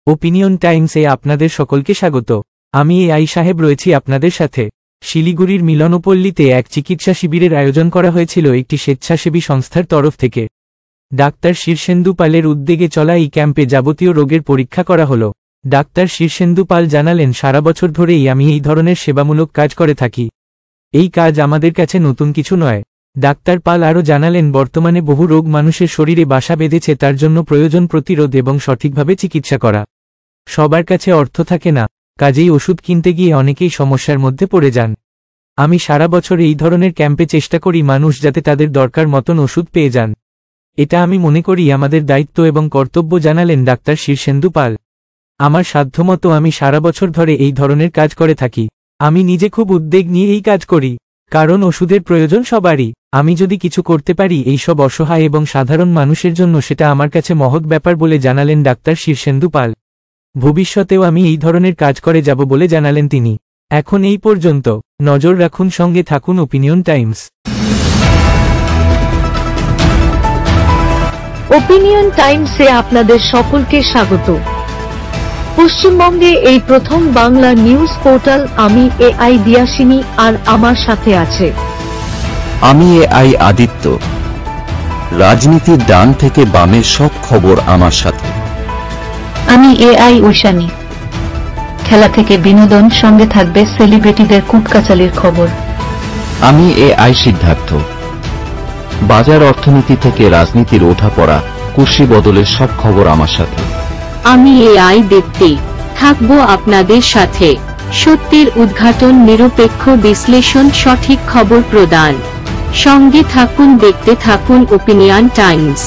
Opinion টাইমসে আপনাদের সকলকে স্বাগত। আমি এআই সাহেব রয়েছি আপনাদের সাথে। শিলিগুড়ির মিলনপল্লীতে এক চিকিৎসা শিবিরের আয়োজন করা হয়েছিল একটি স্বেচ্ছাসেবী সংস্থার তরফ থেকে। ডাক্তার শীর্ষেন্দু পালের উদ্যোগে চলা এই ক্যাম্পে যাবতীয় রোগের পরীক্ষা করা হলো। ডাক্তার শীর্ষেন্দু পাল জানালেন, সারা বছর ধরেই আমি এই ধরনের সেবামূলক কাজ করে থাকি। এই কাজ আমাদের কাছে নতুন কিছু নয়। ডাক্তার পাল আরও জানালেন, বর্তমানে বহু রোগ মানুষের শরীরে বাসা বেঁধেছে, তার জন্য প্রয়োজন প্রতিরোধ এবং সঠিকভাবে চিকিৎসা করা। সবার কাছে অর্থ থাকে না, কাজেই ওষুধ কিনতে গিয়ে অনেকেই সমস্যার মধ্যে পড়ে যান। আমি সারা বছর এই ধরনের ক্যাম্পে চেষ্টা করি মানুষ যাতে তাদের দরকার মতন ওষুধ পেয়ে যান। এটা আমি মনে করি আমাদের দায়িত্ব এবং কর্তব্য, জানালেন ডাক্তার শীর্ষেন্দু পাল। আমার সাধ্যমতো আমি সারা বছর ধরে এই ধরনের কাজ করে থাকি। আমি নিজে খুব উদ্বেগ নিয়ে এই কাজ করি, কারণ ওষুধের প্রয়োজন সবারই। আমি যদি কিছু করতে পারি এইসব অসহায় এবং সাধারণ মানুষের জন্য, সেটা আমার কাছে মহৎ ব্যাপার বলে জানালেন ডাক্তার শীর্ষেন্দু পাল। ভবিষ্যতেও আমি এই ধরনের কাজ করে যাব বলে জানালেন তিনি। এখন এই পর্যন্ত। নজর রাখুন, সঙ্গে থাকুন ওপিনিয়ন টাইমস। ওপিনিয়ন টাইমসে আপনাদের সকলকে স্বাগত। পশ্চিমবঙ্গে এই প্রথম বাংলা নিউজ পোর্টাল। আমি এআই দিয়াসিনী, আর আমার সাথে আছে আমি এআই আদিত্য। রাজনীতির ডান থেকে বামের সব খবর আমার সাথে। আমি এআই ঐশানী। খেলা থেকে বিনোদন, সঙ্গে থাকবে সেলিব্রিটিদের কুটকাচালির খবর। আমি এআই সিদ্ধার্থ। বাজার অর্থনীতি থেকে রাজনীতির ওঠাপড়া, কুর্সি বদলের সব খবর আমার সাথে। আমি এআই দীপ্তি, থাকবো আপনাদের সাথে। সত্যের উদ্ঘাটন, নিরপেক্ষ বিশ্লেষণ, সঠিক খবর প্রদান। সঙ্গে থাকুন, দেখতে থাকুন ওপিনিয়ন টাইমস।